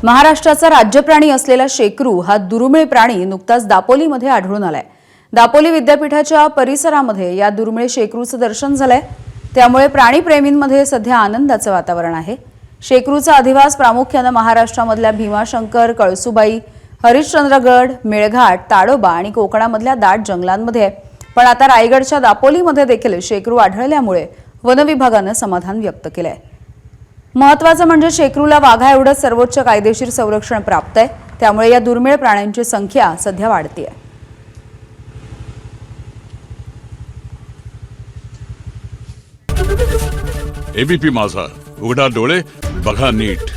महाराष्ट्राचा राज्यप्राणी असलेला शेकरू हा दुर्मिळ प्राणी नुकताच दापोलीमध्ये आढळून आलाय। दापोली विद्यापीठाच्या परिसरामध्ये या दुर्मिळ शेकरूचं दर्शन झालंय। त्यामुळे प्राणीप्रेमींमध्ये सध्या आनंदाचं वातावरण आहे। शेकरूचा अधिवास प्रामुख्याने महाराष्ट्रामधल्या भीमाशंकर, कळसुबाई, हरिश्चंद्रगड, मेळघाट, ताडोबा आणि कोकणामधल्या दाट जंगलांमध्ये आहे। पण आता रायगडच्या दापोलीमध्ये देखील शेकरू आढळल्यामुळे वन विभागाने समाधान व्यक्त केलंय। महत्त्वाचं म्हणजे शेकरूला वाघा एवढं सर्वोच्च कायदेशीर संरक्षण प्राप्त आहे। त्यामुळे या दुर्मिळ प्राण्यांची संख्या सध्या वाढते आहे। एबीपी माझा, उघडा डोळे बघा नीट।